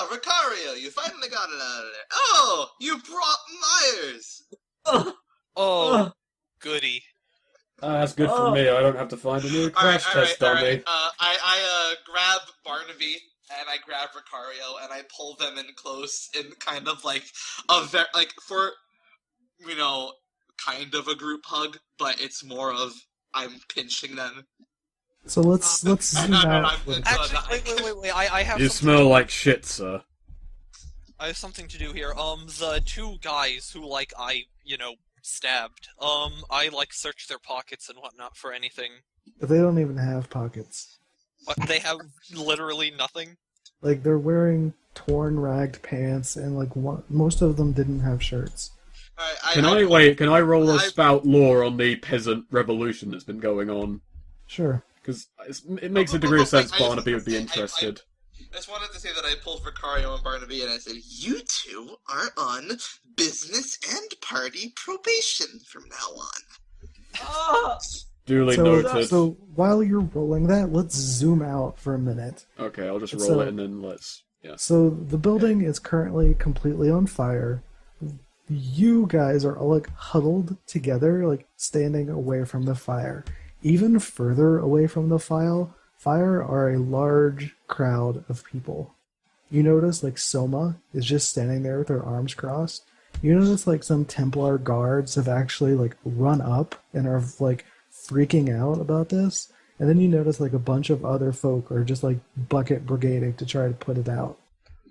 Ricario, you finally got it out of there. Oh, you brought Myers. Oh, goody. That's good for me. I don't have to find a new crash test dummy. I grab Barnaby and I grab Ricario and I pull them in close in kind of like for kind of a group hug, but it's more of I'm pinching them. So let's zoom out. Actually, wait. I have. You smell like shit, sir. I have something to do here. The two guys who I stabbed. I searched their pockets and whatnot for anything. But they don't even have pockets. But they have literally nothing. Like they're wearing torn, ragged pants, and most of them didn't have shirts. Can I roll a spout lore on the peasant revolution that's been going on? Sure. Because it makes a degree of sense Barnaby would be interested. I just wanted to say that I pulled Ricario and Barnaby and I said, you two are on business and party probation from now on. Duly noted. So while you're rolling that, let's zoom out for a minute. Okay, I'll just roll it and then let's... Yeah. So the building is currently completely on fire. You guys are all huddled together, standing away from the fire. Even further away from the fire are a large crowd of people. You notice Soma is just standing there with her arms crossed. You notice some Templar guards have actually run up and are freaking out about this. And then you notice a bunch of other folk are just bucket brigading to try to put it out.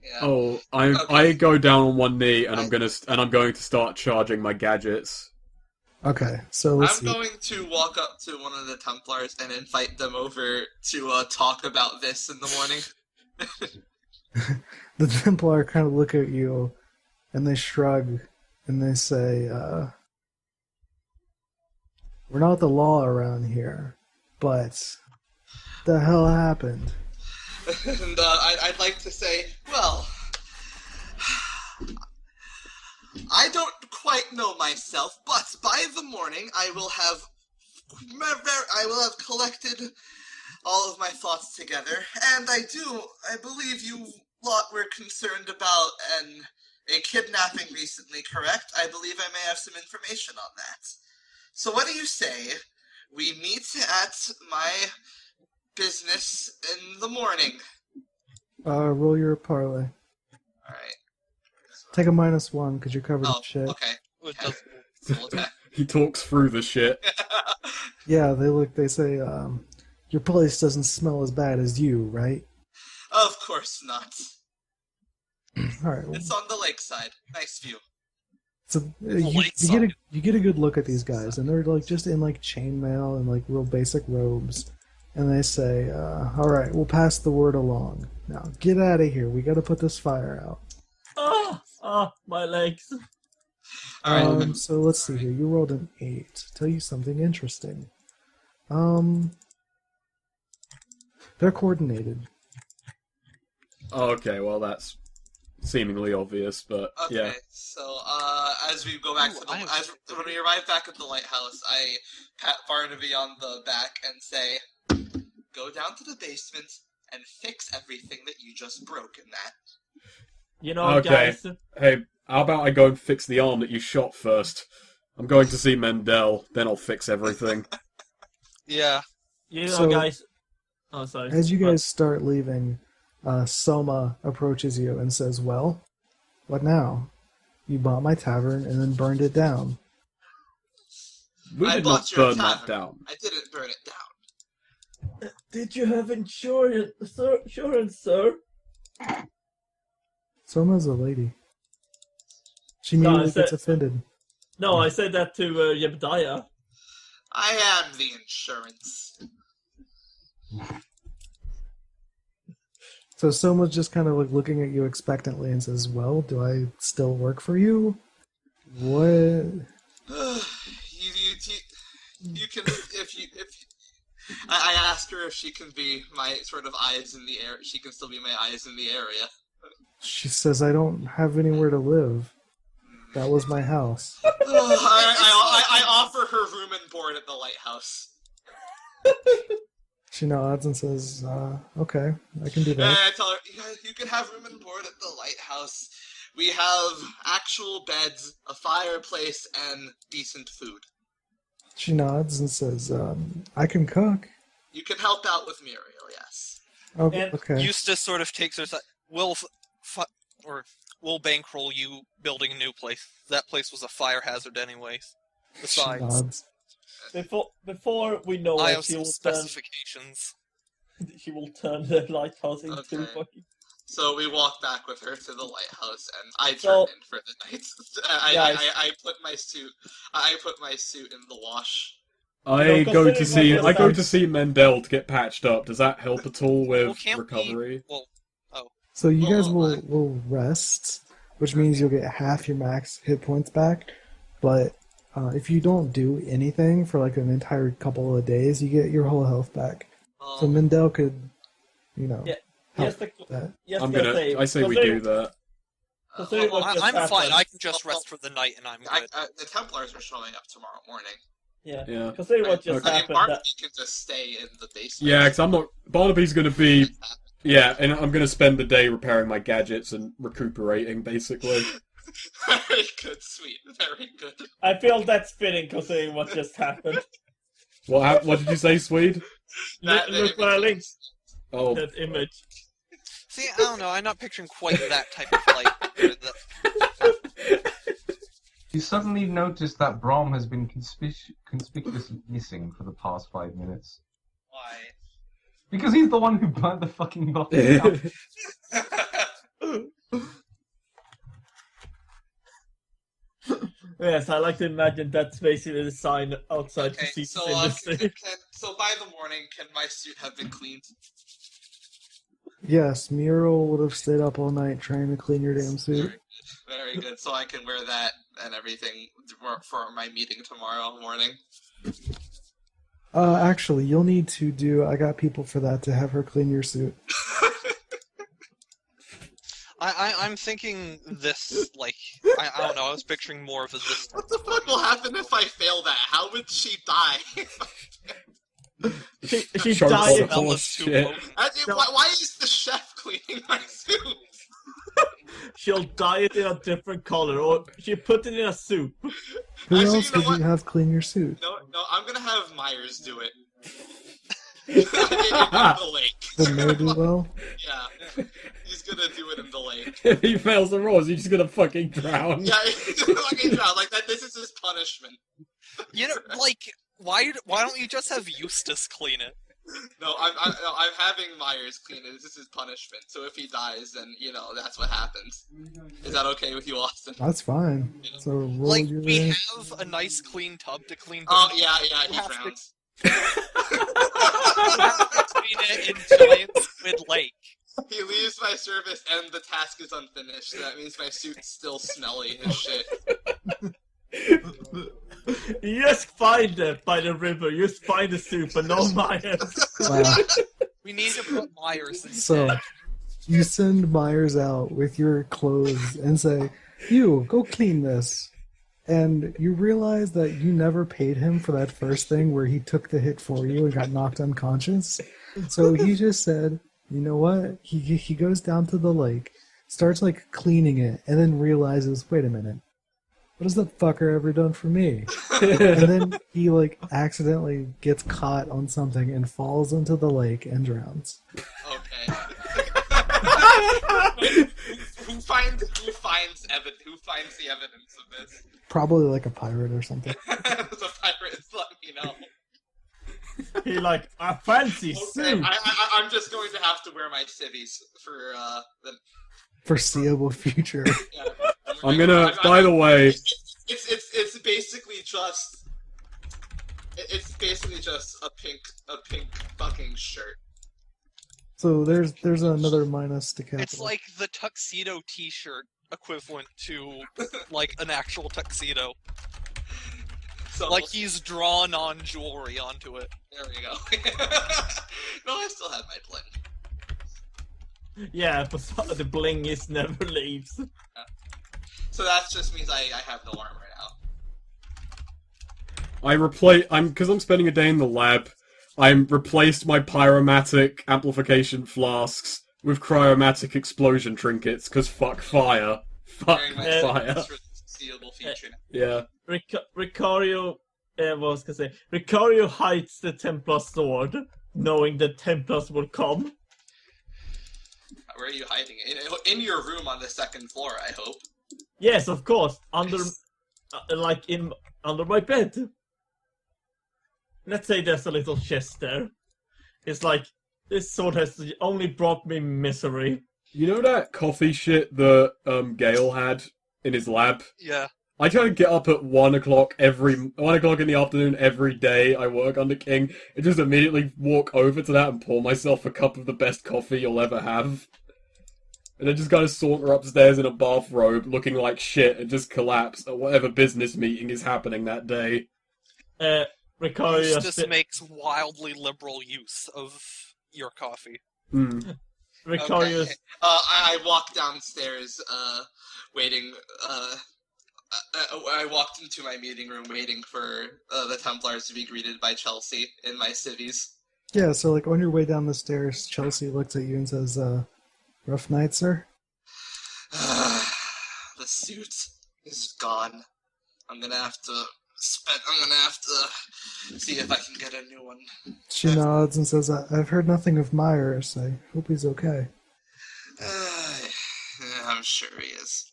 Yeah. Oh, I go down on one knee and I'm going to start charging my gadgets. Okay, so let's see. I'm going to walk up to one of the Templars and invite them over to talk about this in the morning. The Templar kind of look at you and they shrug and they say, we're not the law around here, but the hell happened? And I'd like to say, well, I don't quite know myself, but by the morning I will have collected all of my thoughts together, and I believe you lot were concerned about a kidnapping recently, correct? I believe I may have some information on that. So what do you say we meet at my business in the morning? Roll your parlay. Alright. Take a -1 because you're covered in shit. Okay. He talks through the shit. Yeah, they say, your place doesn't smell as bad as you, right? Of course not. Alright. Well, It's on the lakeside. Nice view. so you get a good look at these guys, and they're just in chainmail and real basic robes. And they say, alright, we'll pass the word along. Now, get out of here. We gotta put this fire out. My legs. Alright. So let's see here. You rolled an 8. Tell you something interesting. They're coordinated. Okay, well that's seemingly obvious, but Okay, yeah. so as we go back when we arrive back at the lighthouse, I pat Barnaby on the back and say, go down to the basement and fix everything that you just broke in that. Okay. Guys. Hey, how about I go and fix the arm that you shot first? I'm going to see Mendel, then I'll fix everything. Yeah. Guys. Oh, sorry. As you guys start leaving, Soma approaches you and says, well, what now? You bought my tavern and then burned it down. We I did bought not your burn that tavern. down. I didn't burn it down. Did you have insurance, sir? Soma's a lady. She immediately gets offended. No, I said that to Jebediah. I am the insurance. So Soma's just kind of looking at you expectantly and says, well, do I still work for you? What? You can I asked her if she can be my sort of eyes in the air. She can still be my eyes in the area. She says, I don't have anywhere to live. That was my house. I offer her room and board at the lighthouse. She nods and says, okay, I can do And that. I tell her, you can have room and board at the lighthouse. We have actual beds, a fireplace, and decent food. She nods and says, I can cook. You can help out with Muriel, yes. Oh, And okay. Eustace sort of takes her side. We'll bankroll you building a new place. That place was a fire hazard anyways. She Besides, nods. Before we know I it, have some specifications. she will turn the lighthouse into Okay. fucking. So we walk back with her to the lighthouse, and I turn So- in for the night. Guys. I put my suit. I put my suit in the wash. I No, go to considering see what I go this to is- see Mendel to get patched up. Does that help at all with Can't recovery? So you guys Oh, will rest, which means you'll get half your max hit points back. But if you don't do anything for like an entire couple of days, you get your whole health back. So Mendel could, Yeah. help Yes, the, that. yes, I'm the gonna. same. I say we do that. Considering what just I'm fine. happened. I can just rest for the night, and I'm good. The Templars are showing up tomorrow morning. Yeah. Yeah. Considering what just Okay. I mean, happened, Barnaby that can just stay in the basement. Yeah, because I'm not. Barnaby's gonna be. Yeah, and I'm gonna spend the day repairing my gadgets and recuperating, basically. Very good, sweet. Very good. I feel that's fitting considering what just happened. What did you say, Swede? Look what I linked. Oh, That image. See, I don't know. I'm not picturing quite that type of light. You suddenly notice that Brom has been conspicuously missing for the past 5 minutes. Why? Because he's the one who burnt the fucking block down. Yes, I like to imagine that's basically the sign outside Okay, to see so industry. so by the morning, can my suit have been cleaned? Yes, Muriel would have stayed up all night trying to clean your damn suit. Very good. So I can wear that and everything for my meeting tomorrow morning. Actually, you'll need to do. I got people for that to have her clean your suit. I'm thinking this, like, I don't know, I was picturing more of a this. What the fuck will happen if I fail that? How would she die? She Chunks died. of horse shit. Why is the chef cleaning my suit? She'll dye it in a different color, or she put it in a soup. Who Actually, else you know could you what? have clean your suit? No, I'm gonna have Myers do it. In the lake. The ne'er-do-well? Yeah. He's gonna do it in the lake. If he fails the rolls, he's just gonna fucking drown. Yeah, he's gonna fucking drown. Like that. This is his punishment. You know, like, why don't you just have Eustace clean it? No, I'm having Myers clean it. This is his punishment. So if he dies, then that's what happens. Is that okay with you, Austin? That's fine. So roll Like, your. we have a nice clean tub to clean. Oh the- yeah, You he have to- drowns. You have to clean it in giant squid lake. He leaves my service and the task is unfinished. So that means my suit's still smelly as shit. You just find it by the river. You just find the soup, but no Myers. Wow. We need to put Myers in. So, you send Myers out with your clothes and say, "You go clean this." And you realize that you never paid him for that first thing where he took the hit for you and got knocked unconscious. So he just said, "You know what?" He goes down to the lake, starts like cleaning it, and then realizes, "Wait a minute. What has that fucker ever done for me?" And then he like accidentally gets caught on something and falls into the lake and drowns. Okay. who finds the evidence of this? Probably like a pirate or something. The pirates, let me know. He like, I fancy Okay, soup. I'm just going to have to wear my civvies for the. Foreseeable future. Yeah, I'm gonna. By the way, it's basically just. It's basically just a pink fucking shirt. So there's another minus to capital. It's like the tuxedo T-shirt equivalent to like an actual tuxedo. So Like he's drawn on jewelry onto it. there we go. No, I still have my bling. Yeah, but the bling is never leaves. So that just means I have no armor now. because I'm spending a day in the lab. I'm replaced my pyromatic amplification flasks with cryomatic explosion trinkets, because fuck fire. Fuck Very much fire. for the foreseeable future. Yeah. Ricario, what was I gonna say? Ricario hides the Templar sword, knowing the Templars will come. Where are you hiding it? In your room on the second floor, I hope. Yes, of course, under my bed. Let's say there's a little chest there. It's like, this sword has only brought me misery. You know that coffee shit that Gale had in his lab? Yeah. I try to get up at 1 o'clock in the afternoon every day I work under King, and just immediately walk over to that and pour myself a cup of the best coffee you'll ever have. And then just kind of saunter upstairs in a bathrobe, looking like shit, and just collapse at whatever business meeting is happening that day. Ricario Eustace makes wildly liberal use of your coffee. Ricario's... Okay. I walked downstairs, waiting, I walked into my meeting room waiting for the Templars to be greeted by Chelsea in my civvies. Yeah, so like on your way down the stairs, Chelsea looks at you and says, rough night, sir? The suit is gone. I'm gonna have to see if I can get a new one. She nods and says, I've heard nothing of Myers. I hope he's okay. I'm sure he is.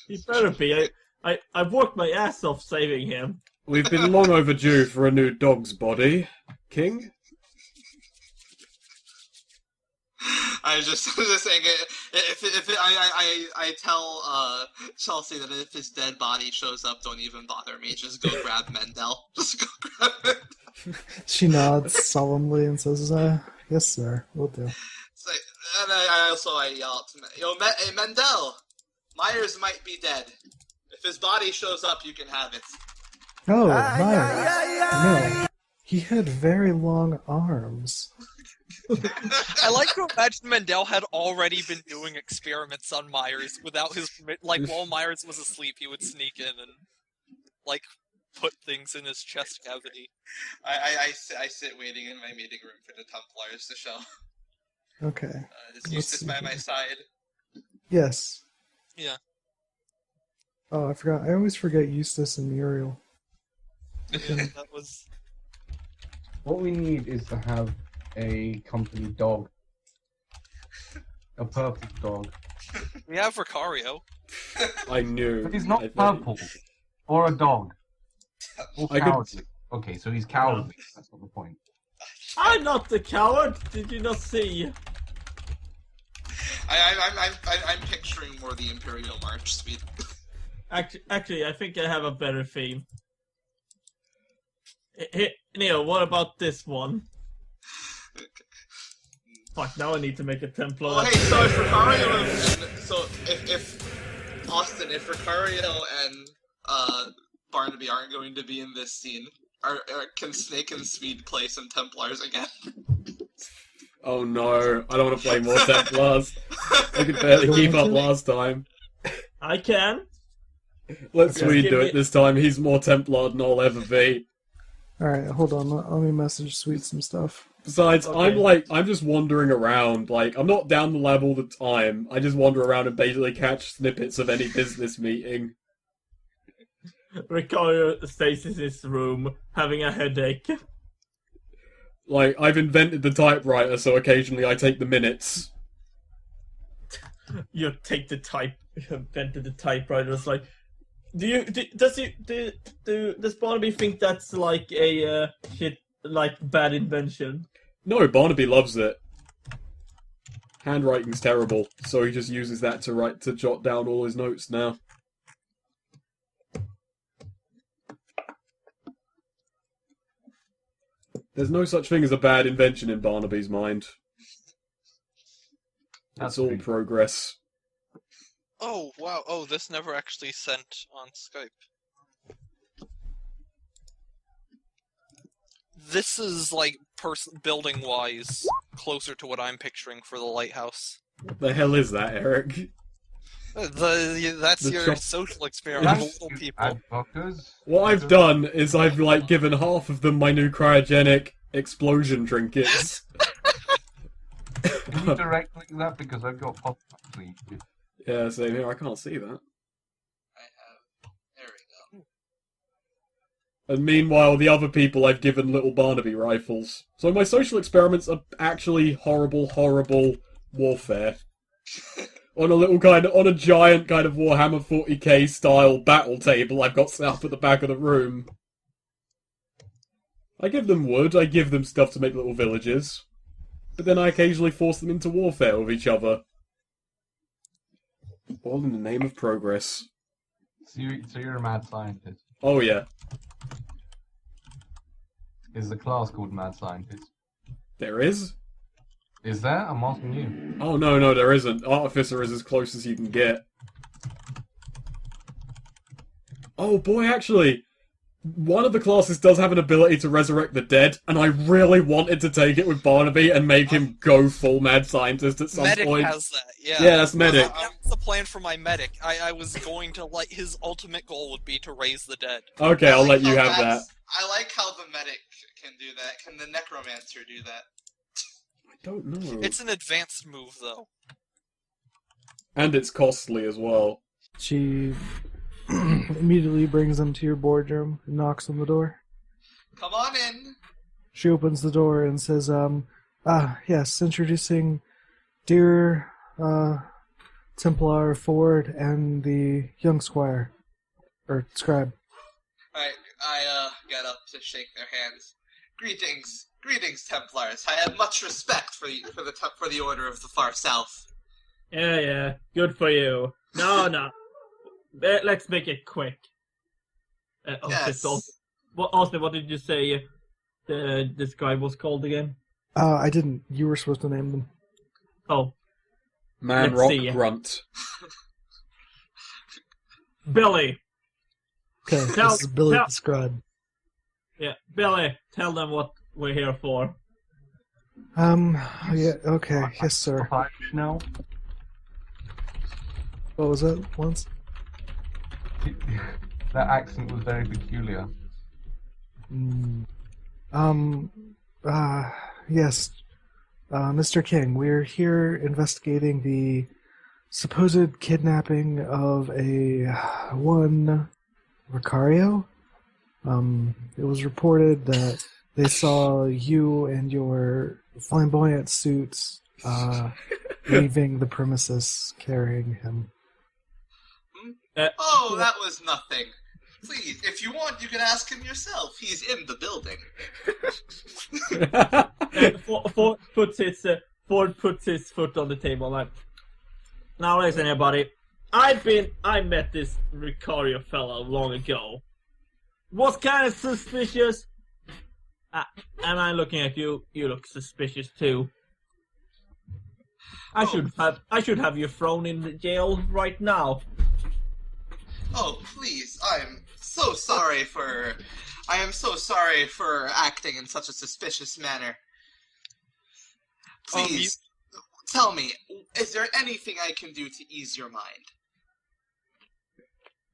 He better be. I worked my ass off saving him. We've been long overdue for a new dog's body, King. I was just saying, I tell Chelsea that if his dead body shows up, don't even bother me. Just go grab Mendel. Just go grab it. She nods solemnly and says, yes, sir, will do. It's like, and I yell out to hey, Mendel, Myers might be dead. If his body shows up, you can have it. Oh, Myers. No. He had very long arms. I like to imagine Mendel had already been doing experiments on Myers without his while Myers was asleep, he would sneak in and put things in his chest cavity. I sit waiting in my meeting room for the Templars to show. Okay. Is Eustace by my side? Yes. Yeah. Oh, I forgot. I always forget Eustace and Muriel. Yeah, that was... What we need is to have a company dog. A purple dog. We have Ricario. I knew. But he's not purple. Or a dog. Or I cowardly. Okay, so he's cowardly. That's not the point. I'm not the coward! Did you not see? I'm picturing more the Imperial March speed. Actually, I think I have a better theme. Hey, Neil, what about this one? Fuck, now I need to make a Templar. Oh, hey, so if Ricario if Austin, if Ricario and Barnaby aren't going to be in this scene, can Snake and Speed play some Templars again? Oh no, I don't want to play more Templars. I could barely keep up last time. I can. Let Just Swede give do me- it this time. He's more Templar than I'll ever be. Alright, hold on. Let me message Sweet some stuff. Besides, Okay. I'm just wandering around. I'm not down the lab all the time. I just wander around and basically catch snippets of any business meeting. Ricario stays in his room, having a headache. I've invented the typewriter, so occasionally I take the minutes. You take the invented the typewriter. It's like, does Barnaby think that's like a bad invention? No, Barnaby loves it. Handwriting's terrible, so he just uses that to jot down all his notes now. There's no such thing as a bad invention in Barnaby's mind. That's all progress. Oh, wow. Oh, this never actually sent on Skype. This is, building-wise, closer to what I'm picturing for the lighthouse. What the hell is that, Erik? That's The your chop- social experiment, Yes. little people. Adfuckers. What I've done is I've like given half of them my new cryogenic explosion trinkets. Can you direct link that because I've got pop please. Yeah, same here. I can't see that. I have. There we go. And meanwhile, the other people I've given little Barnaby rifles. So my social experiments are actually horrible, horrible warfare. On a giant kind of Warhammer 40k style battle table I've got set up at the back of the room. I give them wood, I give them stuff to make little villages. But then I occasionally force them into warfare with each other. All in the name of progress. So you're a mad scientist. Oh yeah. Is the class called mad scientist? There is? Is there? I'm asking you. Oh no, there isn't. Artificer is as close as you can get. Oh boy, actually, one of the classes does have an ability to resurrect the dead, and I really wanted to take it with Barnaby and make him go full mad scientist at some Medic point. has that, yeah. Yeah, that's medic. That's the plan for my medic. I was going to, like, his ultimate goal would be to raise the dead. Okay, I'll let you have that. I like how the medic can do that. Can the necromancer do that? I don't know. It's an advanced move, though. And it's costly as well. She immediately brings them to your boardroom and knocks on the door. Come on in. She opens the door and says, yes, introducing dear Templar Ford and the young squire, or scribe. I get up to shake their hands. Greetings, Templars. I have much respect for the Order of the Far South. Yeah, good for you. No. Let's make it quick. Yes. Austin, what did you say this guy was called again? I didn't. You were supposed to name them. Oh. Man Let's Rock see. Grunt. Billy. Okay, this is Billy the scribe. Yeah, Billy, tell them what we're here for. Yeah, okay, yes, sir. Now, What was that once? that accent was very peculiar. Yes. Mr. King, we're here investigating the supposed kidnapping of one Ricario. It was reported that they saw you and your flamboyant suits leaving the premises carrying him. Oh, that was nothing. Please, if you want, you can ask him yourself. He's in the building. Ford puts his foot on the table like, now listen everybody, I met this Ricario fellow long ago. Was kind of suspicious. And I'm looking at you, you look suspicious too. I should have you thrown in the jail right now. Oh, please, I am so sorry for acting in such a suspicious manner. Please, tell me, is there anything I can do to ease your mind?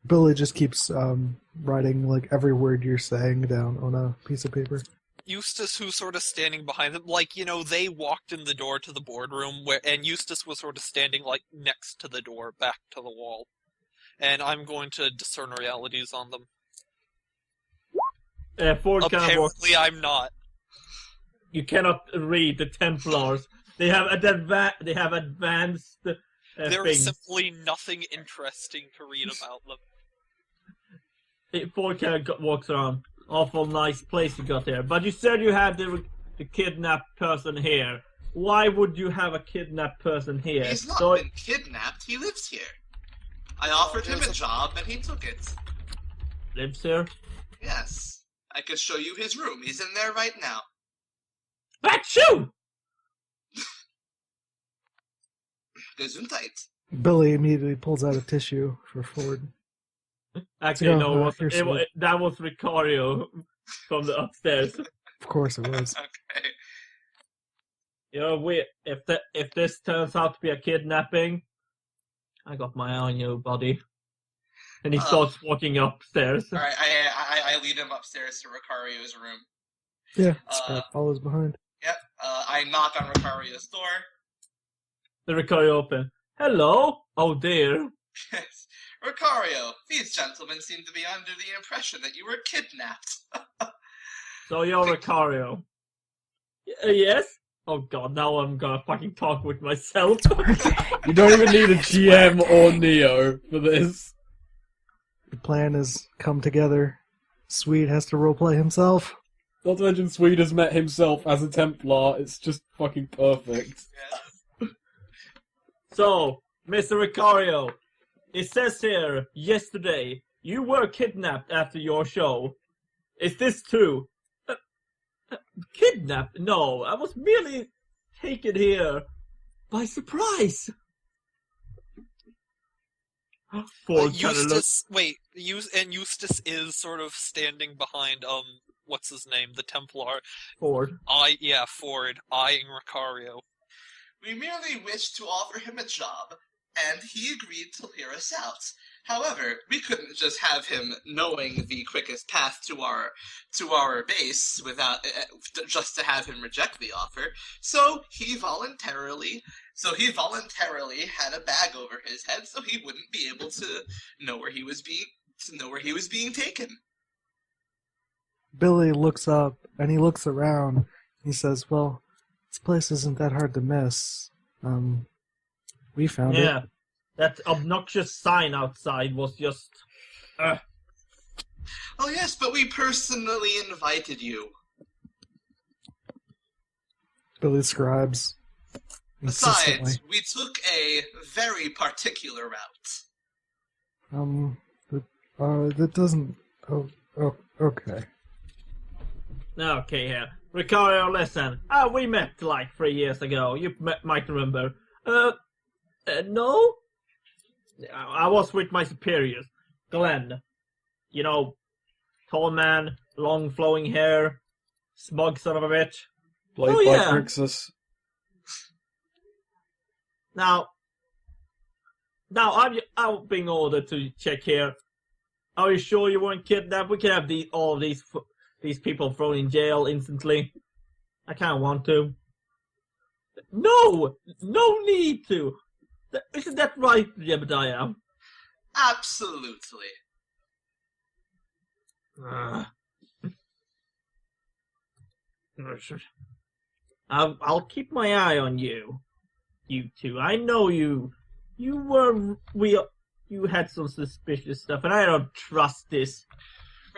Billy just keeps writing like every word you're saying down on a piece of paper. Eustace, who's sort of standing behind them, like, you know, they walked in the door to the boardroom, and Eustace was sort of standing, like, next to the door, back to the wall. And I'm going to discern realities on them. Ford kind of walks. Apparently I'm not. You cannot read the Templars. They have advanced There things. is simply nothing interesting to read about them. Ford kind of walks around. Awful nice place you got there. But you said you had the kidnapped person here. Why would you have a kidnapped person here? He's not been kidnapped, he lives here. I offered him a job and he took it. Lives here? Yes. I could show you his room. He's in there right now. Achoo! Gesundheit. Billy immediately pulls out a tissue for Ford. Actually, no, here's that was Ricario from the upstairs. Of course it was. Okay. You know, if this turns out to be a kidnapping, I got my eye on you, buddy. And he Oh. starts walking upstairs. All right, I lead him upstairs to Ricario's room. Yeah, Scott follows behind. Yep. I knock on Ricario's door. The Ricario open. Hello? Oh dear. Yes. Ricario, these gentlemen seem to be under the impression that you were kidnapped. So you're Ricario. Yes? Oh god, now I'm gonna fucking talk with myself. You don't even need a GM or Neo for this. The plan has come together. Swede has to roleplay himself. Not to mention Swede has met himself as a Templar. It's just fucking perfect. Yes. So, Mr. Ricario, it says here, yesterday, you were kidnapped after your show. Is this true? Kidnapped? No, I was merely taken here by surprise. Ford kinda Eustace, wait, Eustace is sort of standing behind, what's his name, the Templar. Ford. Ford, eyeing Ricario. We merely wished to offer him a job, and he agreed to hear us out. However, we couldn't just have him knowing the quickest path to our base without just to have him reject the offer. So he voluntarily had a bag over his head, so he wouldn't be able to know where he was being taken. Billy looks up and he looks around. He says, "Well, this place isn't that hard to miss. We found it." Yeah, that obnoxious sign outside was just... Oh yes, but we personally invited you. Billy scribes. Insistently. Besides, we took a very particular route. That doesn't... Oh, okay. Okay, here. Ricario, listen. We met like 3 years ago. You might remember. No? I was with my superiors. Glenn. You know, tall man, long flowing hair, smug son of a bitch. Played by Crixus. Now I'm being ordered to check here. Are you sure you weren't kidnapped? We can have all these people thrown in jail instantly. I kind of want to. No need to. Isn't that right, Jebediah? Absolutely. I'll keep my eye on you. You two. I know you had some suspicious stuff, and I don't trust this.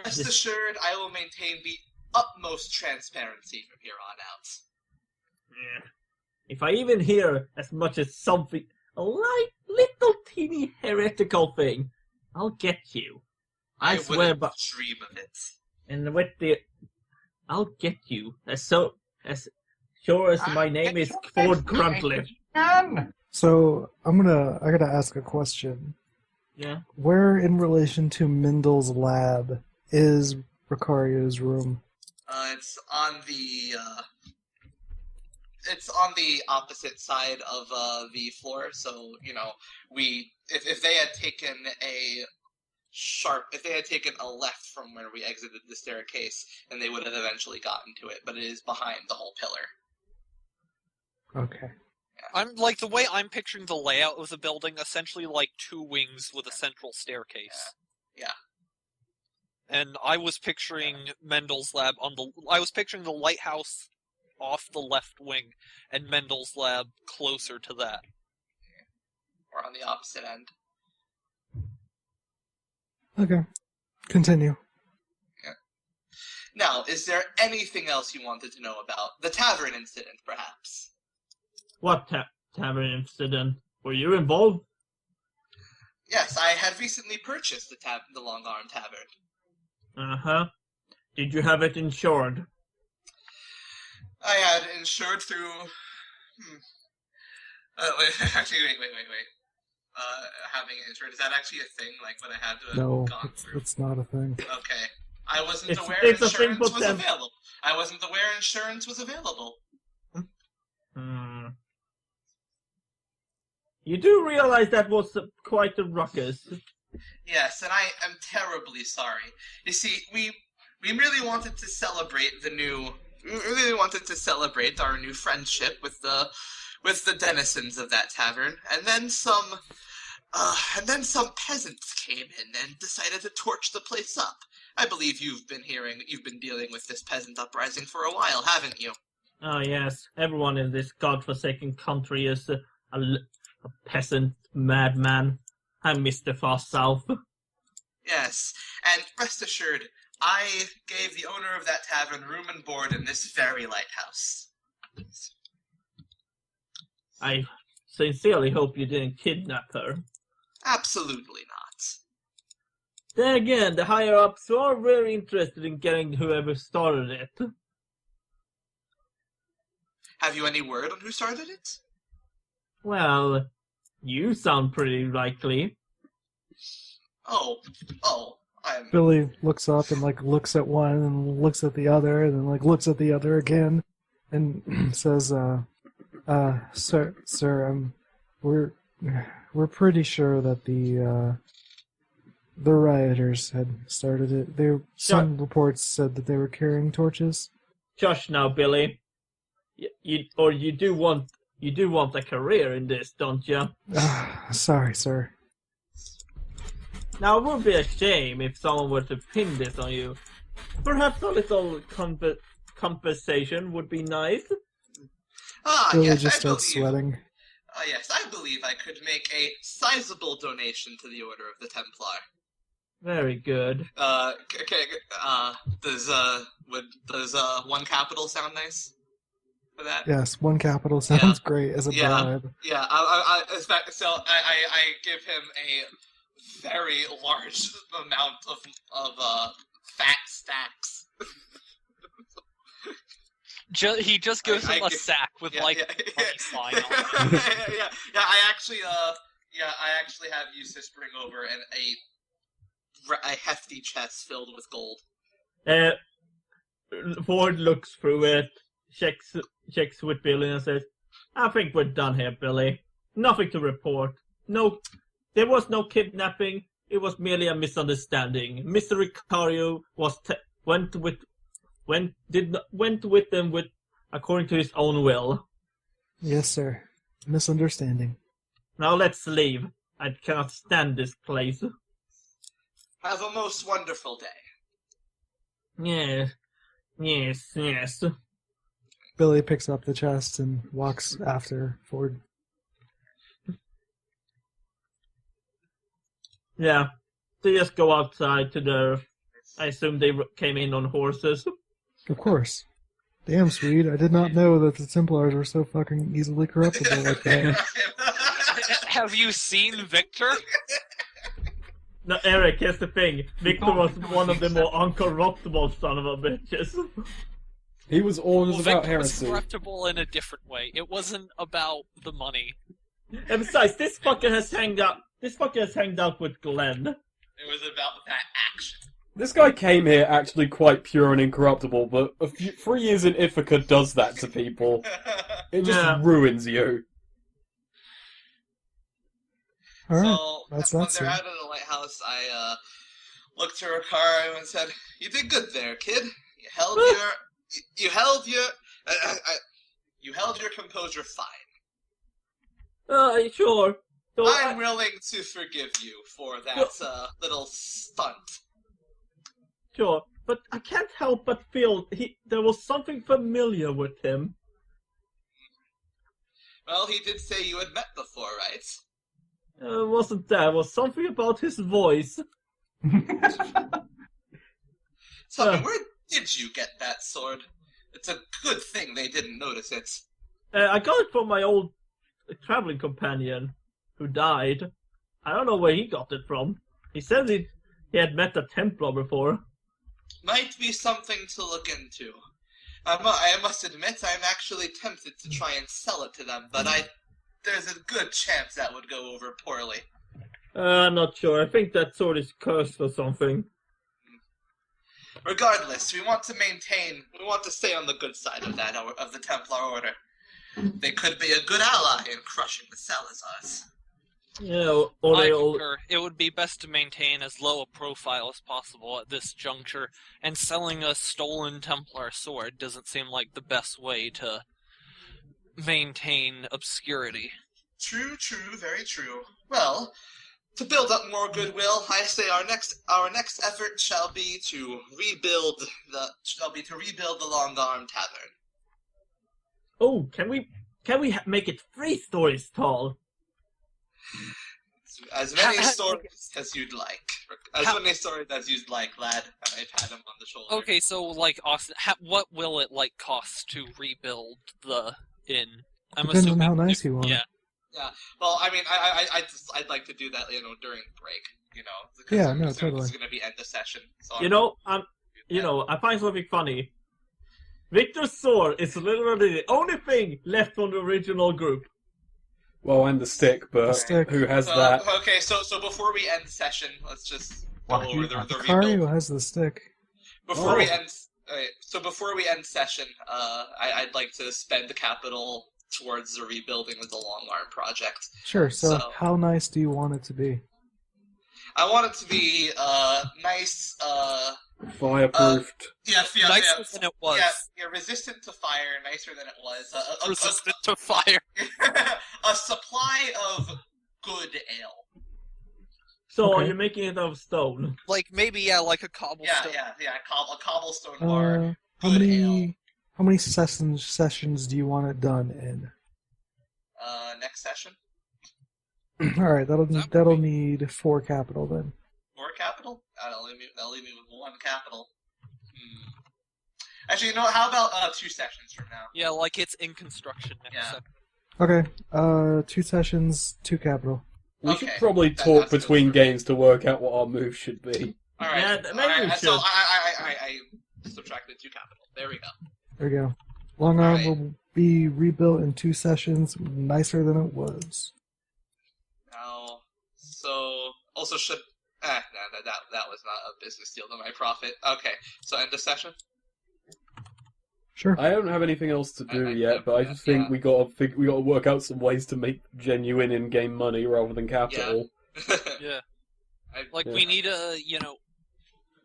Rest assured, I will maintain the utmost transparency from here on out. Yeah. If I even hear as much as something, a little teeny heretical thing, I'll get you. I swear, wouldn't but dream of it. and with the, I'll get you as sure as my name is Ford Gruntliff. So, I gotta ask a question. Yeah. Where in relation to Mendel's lab is Ricario's room? It's on the opposite side of the floor. So if they had taken a left from where we exited the staircase, then they would have eventually gotten to it. But it is behind the whole pillar. Okay. I'm like the way I'm picturing the layout of the building, essentially like two wings with a central staircase. Yeah. And I was picturing Mendel's lab I was picturing the lighthouse off the left wing, and Mendel's lab closer to that. Or on the opposite end. Okay. Continue. Yeah. Now, is there anything else you wanted to know about the tavern incident, perhaps? What tavern incident? Were you involved? Yes, I had recently purchased the Long Arm Tavern. Uh-huh. Did you have it insured? I had insured through... wait. Having it insured, is that actually a thing? Like what I had to have No, gone through? it's not a thing. Okay. I wasn't It's- aware it's a insurance thing for was them. available. I wasn't aware insurance was available. You do realize that was quite a ruckus. Yes, and I am terribly sorry. You see, we really wanted to celebrate we really wanted to celebrate our new friendship with the denizens of that tavern, and then some peasants came in and decided to torch the place up. I believe you've been dealing with this peasant uprising for a while, haven't you? Oh yes, everyone in this godforsaken country is a peasant madman. I miss the far south. Yes, and rest assured, I gave the owner of that tavern room and board in this very lighthouse. I sincerely hope you didn't kidnap her. Absolutely not. Then again, the higher-ups are very interested in getting whoever started it. Have you any word on who started it? Well, you sound pretty likely. Oh, I'm... Billy looks up and looks at one and looks at the other and then looks at the other again and says, sir, we're pretty sure that the rioters had started it. Some reports said that they were carrying torches. Shush now, Billy. You do want a career in this, don't you? Sorry, sir. Now, it would be a shame if someone were to pin this on you. Perhaps a little compensation would be nice. Billy Yes, just I starts believe. sweating. Yes, I believe I could make a sizable donation to the Order of the Templar. Very good. Okay, does 1 capital sound nice for that? Yes, 1 capital sounds great as a bribe. Yeah, in fact, so I give him a very large amount of fat stacks. He just gives him a sack with money flying on it. I actually have Eustace bring over a hefty chest filled with gold. Ford looks through it, checks with Billy and says, I think we're done here, Billy. Nothing to report. No, there was no kidnapping. It was merely a misunderstanding. Mr. Ricario went with them according to his own will. Yes, sir. Misunderstanding. Now let's leave. I cannot stand this place. Have a most wonderful day. Yes. Billy picks up the chest and walks after Ford. Yeah, they just go outside to their... I assume they came in on horses. Of course. Damn, Swede, I did not know that the Templars were so fucking easily corruptible like that. Have you seen Victor? No, Erik, here's the thing. Victor was one of the more uncorruptible son of a bitches. He was always about Victor was heresy. corruptible in a different way. It wasn't about the money. And besides, this fucker has hanged out with Glenn. It was about that action. This guy came here actually quite pure and incorruptible, but 3 years in Itheka does that to people. It just ruins you. Alright, So that's when that, they're sir. out of the lighthouse, I looked to Ricario and said, "You did good there, kid. You held your composure fine. Sure. So I'm willing to forgive you for that little stunt." Sure, but I can't help but feel there was something familiar with him. Well, he did say you had met before, right? Wasn't there? Was something about his voice. Tell me, where did you get that sword? It's a good thing they didn't notice it. I got it from my old traveling companion, who died. I don't know where he got it from. He said he had met a Templar before. Might be something to look into. I must admit, I'm actually tempted to try and sell it to them, but there's a good chance that would go over poorly. I'm not sure. I think that sword is cursed or something. Regardless, we want to stay on the good side of the Templar Order. They could be a good ally in crushing the Salazars. You know, or I they all... concur. It would be best to maintain as low a profile as possible at this juncture, and selling a stolen Templar sword doesn't seem like the best way to maintain obscurity. True, very true. Well, to build up more goodwill, I say our next effort shall be to rebuild the Long Arm Tavern. Oh, can we make it 3 stories tall? As many stories as you'd like. As many stories as you'd like, lad. And I pat him on the shoulder. Okay, so, like, Austin, what will it, like, cost to rebuild the inn? I'm Depends on assuming how nice you want it. Yeah. Well, I mean, I'd like to do that, during break, because Yeah, I'm no, assuming totally. This is going to be end of session. So I find something funny. Victor's sword is literally the only thing left from the original group. Well, and the stick, but The stick. who has that? Okay, so before we end session, let's just go What? over the Ricario rebuild. has the stick. Before we end, before we end session, I'd like to spend the capital towards the rebuilding of the Long Arm project. Sure, so So- how nice do you want it to be? I want it to be nice. Fireproofed. Nicer than it was. Yeah, resistant to fire, nicer than it was. Resistant to fire. A supply of good ale. So Okay. are you making it out of stone? Like, maybe, like a cobblestone. A cobblestone bar. How Good many sessions do you want it done in? Next session. All right, That would that'll be- need 4 capital then. More capital? That'll leave me with 1 capital. Actually, how about 2 sessions from now? Yeah, like it's in construction next Yeah. second. Okay, 2 sessions, 2 capital. We should Okay, probably that- talk that's good. between games to work out what our move should be. All right. Yeah, maybe we So should. I subtracted 2 capital. There we go. There we go. Long Arm Alright. will be rebuilt in 2 sessions, nicer than it was. Now, so also should. No, that was not a business deal to my profit. Okay, so end of session. Sure. I don't have anything else to do I- yet, but I just think yeah. we gotta work out some ways to make genuine in-game money rather than capital. Yeah. Like, Yeah. we need to,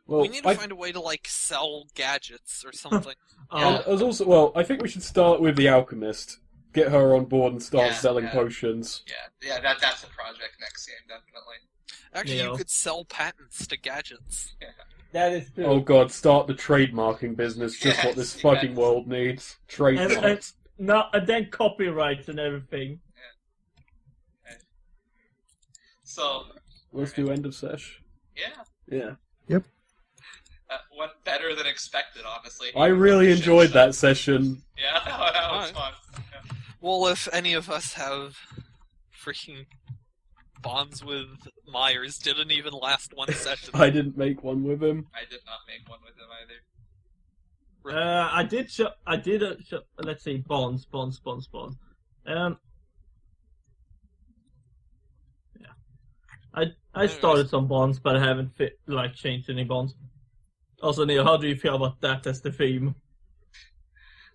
Well, we need to find a way to, like, sell gadgets or something. and as also, I think we should start with the alchemist. Get her on board and start Yeah, selling yeah. potions. That's a project next game, definitely. Actually, Yeah. you could sell patents to gadgets. That is true. Oh god, start the trademarking business, just what this Yes, fucking yes. world needs. Trademarks. And then copyrights and everything. So Let's do end of sesh. yeah, Yeah. that went better than expected, honestly. I really enjoyed that session. Yeah, that was Alright. fun. Well, if any of us have freaking bonds with Myers, didn't even last one session. I didn't make one with him. I did not make one with him either. Let's see, bonds. I started some bonds, but I haven't changed any bonds. Also, Neil, how do you feel about that as the theme?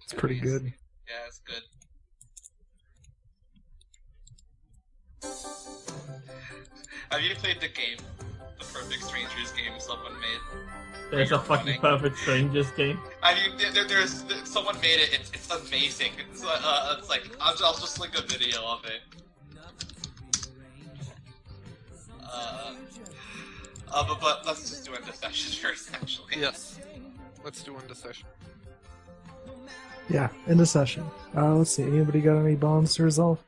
It's pretty good. Yeah, it's good. Have you played the game, the Perfect Strangers game someone made? There's a fucking perfect strangers game. I mean, there's someone made it. It's amazing. It's like I'll just link a video of it. But let's just do end of session first, actually. Yes. Let's do end of session. Yeah, end of session. Let's see, anybody got any bonds to resolve?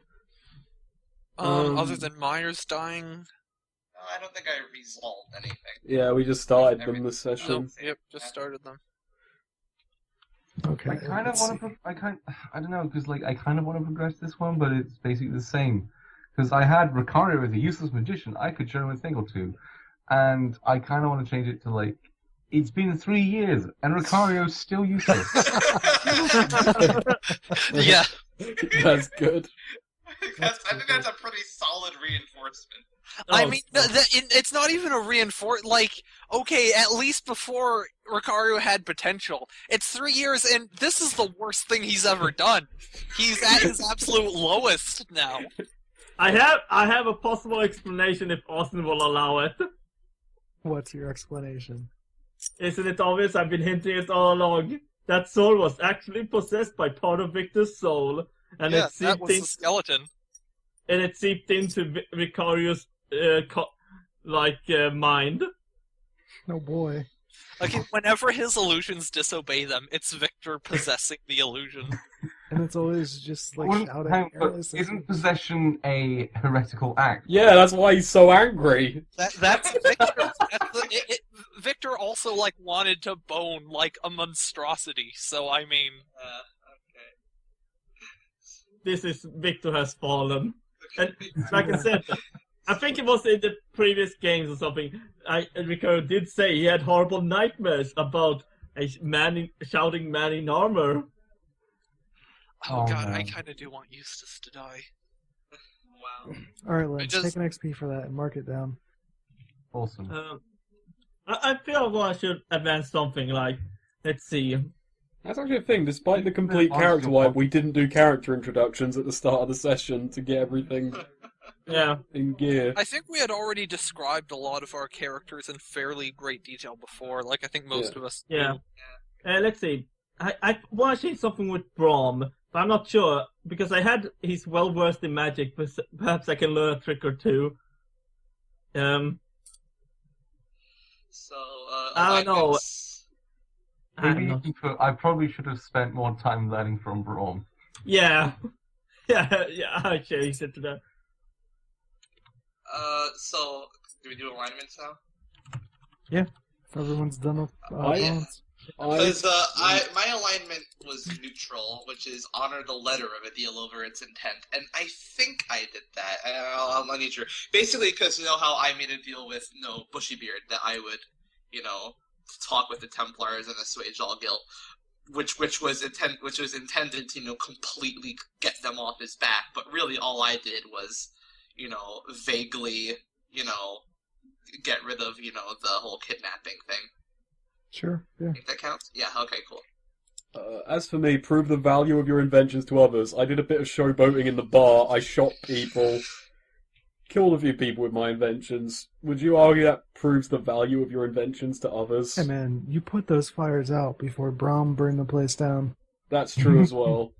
Other than Myers dying. No, I don't think I resolved anything. Yeah, we just started them this No, session. yep, just started them. Okay. I kind of let's want see. to. I don't know, because I kind of want to progress this one, but it's basically the same. Because I had Ricario as a useless magician, I could show him a thing or two, and I kind of want to change it to it's been 3 years and Ricario's still useless. Yeah. That's good. I think that's a pretty solid reinforcement. I mean, it's not even a reinforce. Okay, at least before Ricario had potential. It's 3 years, and this is the worst thing he's ever done. He's at his absolute lowest now. I have a possible explanation if Austin will allow it. What's your explanation? Isn't it obvious? I've been hinting it all along. That soul was actually possessed by part of Victor's soul, and Yeah, it that seeped was in, the skeleton. and it seeped into Ricario's mind. Oh boy. Like, whenever his illusions disobey them, it's Victor possessing the illusion. And it's always just like Wouldn't- shouting. hang on, but "Eris," isn't possession a heretical act? Yeah, that's why he's so angry. That's Victor. Victor also, like, wanted to bone, like, a monstrosity, so I mean... Okay. This is Victor has fallen. And like I said, I think it was in the previous games or something. Ricario did say he had horrible nightmares about a shouting man in armor. Oh, Oh, god, no. I kinda do want Eustace to die. Wow. Alright, let's just- take an XP for that and mark it down. Awesome. I feel I should advance something like, let's see. That's actually a thing. Despite the complete character wipe, we didn't do character introductions at the start of the session to get everything Yeah. in gear. I think we had already described a lot of our characters in fairly great detail before, like I think most Yeah. of us Yeah. do. Let's see. I want to say something with Brom, but I'm not sure, because he's well versed in magic, but perhaps I can learn a trick or two. So, I don't know. alignments. Maybe I probably should have spent more time learning from Braum. Yeah. Yeah, I changed it to that. So, do we do alignments now? If everyone's done with I- balance. Because my alignment was neutral, which is honor the letter of a deal over its intent, and I think I did that. I'm not sure. Basically, because you know how I made a deal with Bushybeard that I would, talk with the Templars and assuage all guilt, which was intended to completely get them off his back, but really all I did was, vaguely, get rid of the whole kidnapping thing. Sure, yeah. I think that counts? Yeah, okay, cool. As for me, prove the value of your inventions to others. I did a bit of showboating in the bar. I shot people, killed a few people with my inventions. Would you argue that proves the value of your inventions to others? Hey man, you put those fires out before Braum burned the place down. That's true as well.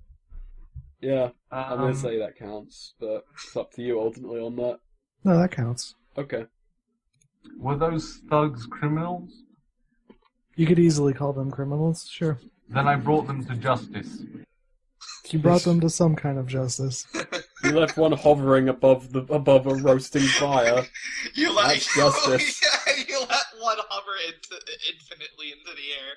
Yeah, I'm Um, gonna say that counts, but it's up to you ultimately on that. No, that counts. Okay. Were those thugs criminals? You could easily call them criminals, sure. Then I brought them to justice. You brought them to some kind of justice. You left one hovering above a roasting fire. You let That's justice. you let one hover infinitely into the air.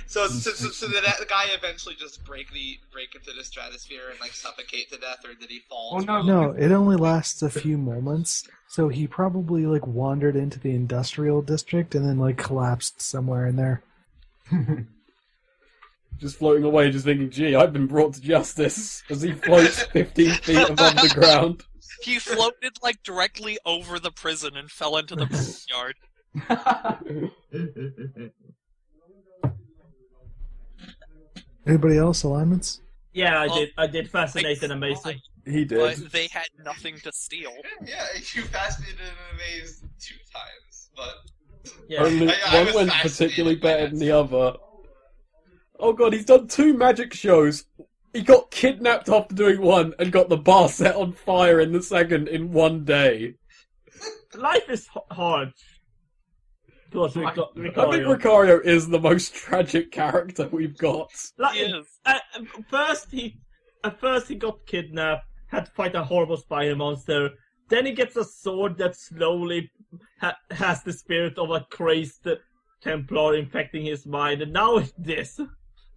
So the guy eventually just break into the stratosphere and suffocate to death, or did he fall? Oh no! No, it only lasts a few moments, so he probably wandered into the industrial district and then collapsed somewhere in there. Just floating away, just thinking, gee, I've been brought to justice, as he floats 15 feet above the ground. He floated, directly over the prison and fell into the prison yard. Anybody else alignments? Yeah, Well, I did fascinate and amazing. He did. But they had nothing to steal. Yeah, you fascinated and amazed 2 times, but Yeah. Only I one was went fascinated particularly by better that than the other. Oh god, he's done 2 magic shows. He got kidnapped after doing one and got the bar set on fire in the second in one day. Life is hard. Towards I think Ricario. Ricario is the most tragic character we've got. He is. First he got kidnapped, had to fight a horrible spider monster. Then he gets a sword that slowly has the spirit of a crazed Templar infecting his mind, and now it's this.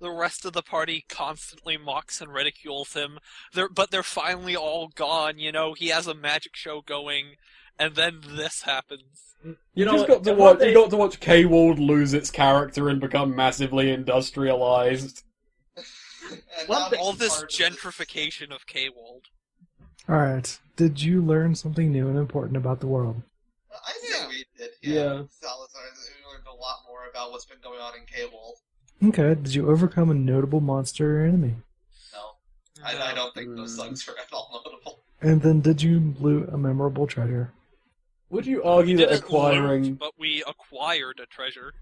The rest of the party constantly mocks and ridicules him. But they're finally all gone, He has a magic show going, and then this happens. You know, just got to one watch. day- You got to watch K-Wald lose its character and become massively industrialized. and One now thing- All it's this part of it. gentrification of K-Wold. Alright, did you learn something new and important about the world? I think we did. Yeah. Salazar, we learned a lot more about what's been going on in K-Wald. Okay, did you overcome a notable monster or enemy? No, I don't think those thugs are at all notable. And then did you loot a memorable treasure? Would you argue We that didn't acquiring... loot, but we acquired a treasure.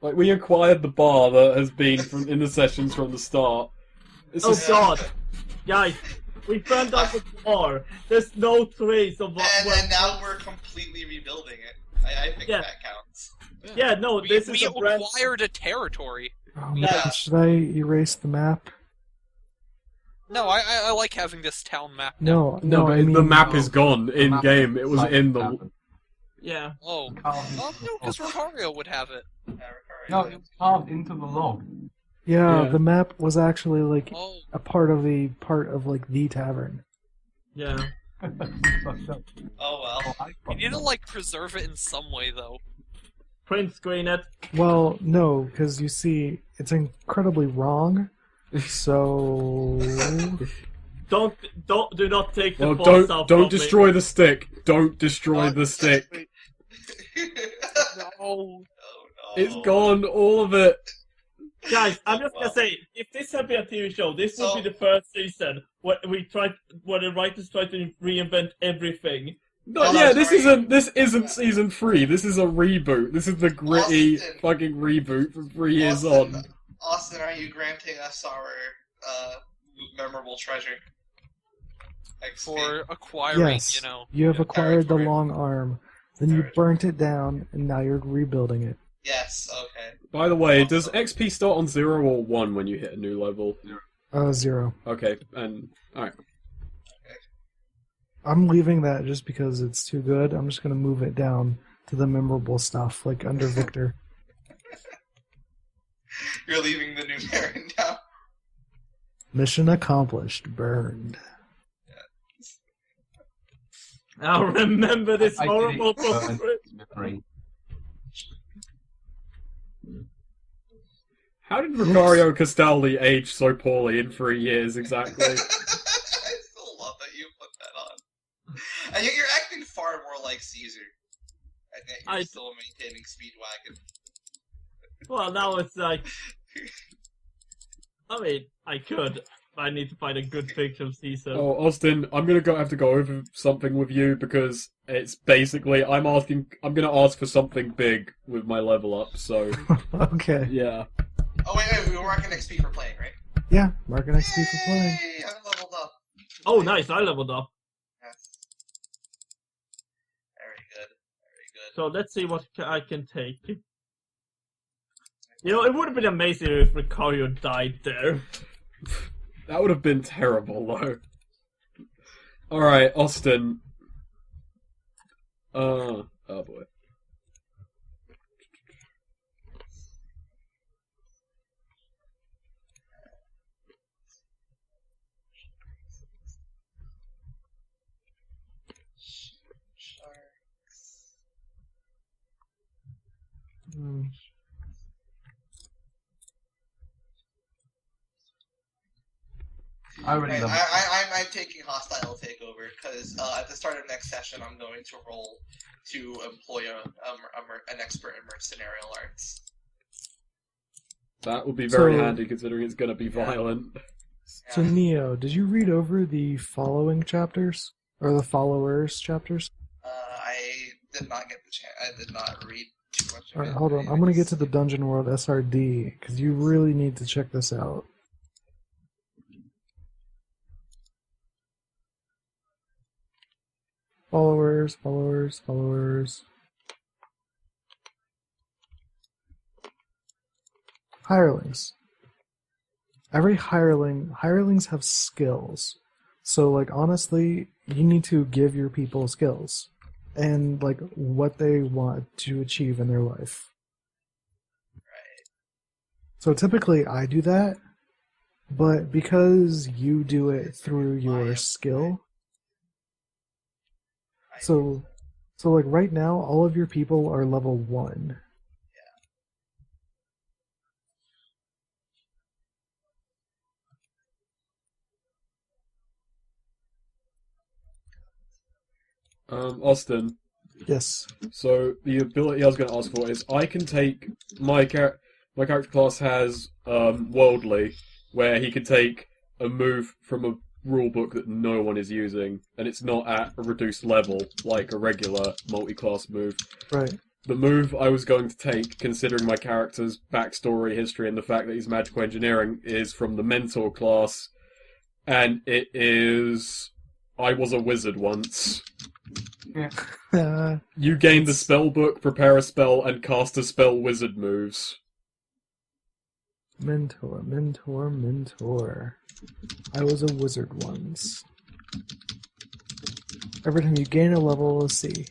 Like, we acquired the bar that has been in the sessions from the start. It's Oh just- god! Guys, we found out the bar. There's no trace of what. And now we're completely rebuilding it. I think Yeah. that counts. Yeah, no, We, this we is a brand. acquired a territory. Oh, Yeah. man, should I erase the map? No, I like having this town map now. No, but I mean, the map is gone The in map game. is It was like in the. happened. Yeah. Oh. Carved Oh, into no, the because log. Ricario would have it. No, it was carved into the log. Yeah, Yeah. the map was actually like Oh. a part of the tavern. Yeah. Oh well. We need to, like, preserve it in some way, though. Print screen it. Well, no, because you see, it's incredibly wrong. So Do not take the Well, boss out don't from destroy the stick. Don't destroy the stick. No. Oh no. It's gone, all of it. me. Guys, I'm just gonna say, if this had been a TV show, this would So- be the first season where the writers tried to reinvent everything. No, Oh, yeah, that's this isn't season 3. This is a reboot. This is the gritty Austin. fucking reboot from 3 years Austin, on. Austin, are you granting us our memorable treasure? XP. For acquiring, yes, you know. you have acquired the territory. long arm. Then you Territory. burnt it down, and now you're rebuilding it. Yes. Okay. By the way, does XP start on 0 or 1 when you hit a new level? 0. Okay, and alright. I'm leaving that just because it's too good. I'm just gonna move it down to the memorable stuff, like under Victor. You're leaving the new Baron now. Mission accomplished. Burned. Now remember this I did horrible it. postscript. Right. How did Ricario Castaldi age so poorly in 3 years exactly? I still love that you put that on. And yet you're acting far more like Caesar. I think you're still maintaining Speedwagon. Well, now it's like. I mean, I could. I need to find a good picture of Caesar. Oh, Austin, I'm gonna have to go over something with you because it's basically I'm gonna ask for something big with my level up. So Okay. yeah, Oh wait, we were marking XP for playing, right? Yeah, marking XP for playing. Yay, I'm leveled up. Oh, nice! I leveled up. Yes. Very good. Very good. So let's see what I can take. You know, it would have been amazing if Ricario died there. that would have been terrible though. All right, Austin. Oh boy. Hmm. I already Right, love I'm taking hostile takeover because at the start of next session I'm going to roll to employ an expert in mercenarial arts. That would be very So- handy considering it's gonna be violent. So Neo, did you read over the following chapters or the followers chapters? I did not get the chance. I did not read too much of All right, it. hold on. I'm gonna get to the Dungeon World SRD because you really need to check this out. Followers. Hirelings. Every hirelings have skills. So, like, honestly, you need to give your people skills and, like, what they want to achieve in their life. So typically I do that, but because you do it through your skill, so like right now, all of your people are level 1. Austin. Yes. So the ability I was going to ask for is I can take my character class has worldly, where he can take a move from a rulebook that no one is using, and it's not at a reduced level like a regular multi-class move. Right. The move I was going to take, considering my character's backstory, history, and the fact that he's magical engineering, is from the Mentor class, and it is... I was a wizard once. You gain the spell book, prepare a spell, and cast a spell wizard moves. Mentor. I was a wizard once. Every time you gain a level, let's see.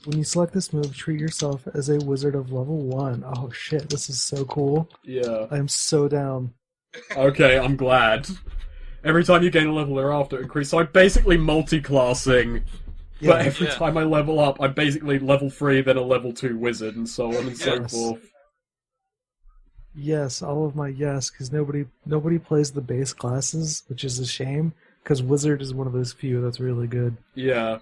When you select this move, treat yourself as a wizard of level 1. Oh shit, this is so cool. Yeah. I'm so down. Okay, I'm glad. Every time you gain a level thereafter, increase. So I'm basically multi-classing, but every time I level up, I'm basically level 3, then a level 2 wizard, and so on and so forth. Yes, all of my yes, because nobody plays the base classes, which is a shame, because wizard is one of those few that's really good. Yeah.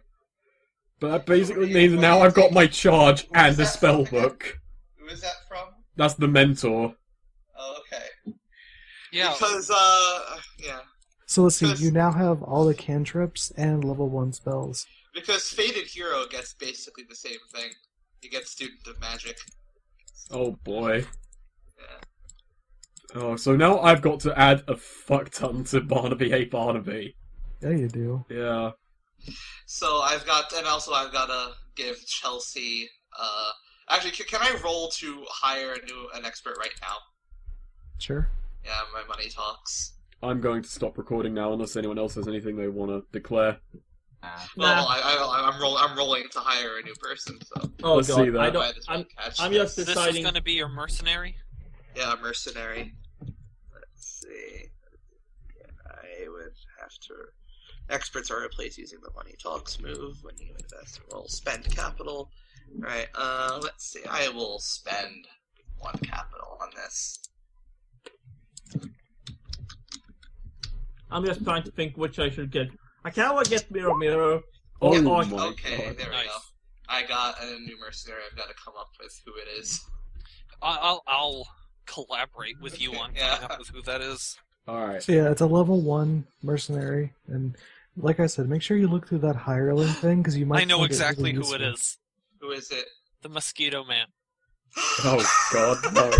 But that basically means now I've got my charge and a spell book. Who is that from? That's the Mentor. Oh, okay. Yeah. Because, yeah. So let's see, you now have all the cantrips and level 1 spells. Because Fated Hero gets basically the same thing. You get Student of Magic. Oh boy. Yeah. Oh, so now I've got to add a fuck ton to Barnaby Hey Barnaby. Yeah, you do. Yeah. So I've got to give Chelsea, actually, can I roll to hire an expert right now? Sure. Yeah, my money talks. I'm going to stop recording now unless anyone else has anything they want to declare. Well, I'm rolling to hire a new person, so. Oh Let's god, see that. I'm just This is deciding. going to be your mercenary? Yeah, mercenary. Let's see. Yeah, I would have to. Experts are replaced using the money talks move when you invest and roll spend capital. Alright, let's see. I will spend 1 capital on this. I'm just trying to think which I should get. I kind of want to get Mirror. Oh Yeah, my Okay, god. there we Nice. go. I got a new mercenary. I've got to come up with who it is. I'll collaborate with you on Yeah. coming up with who that is. Alright. So yeah, it's a level 1 mercenary, and like I said, make sure you look through that hireling thing, because you might I know find it exactly really who it useful. is. Who is it? The Mosquito Man. Oh god, no.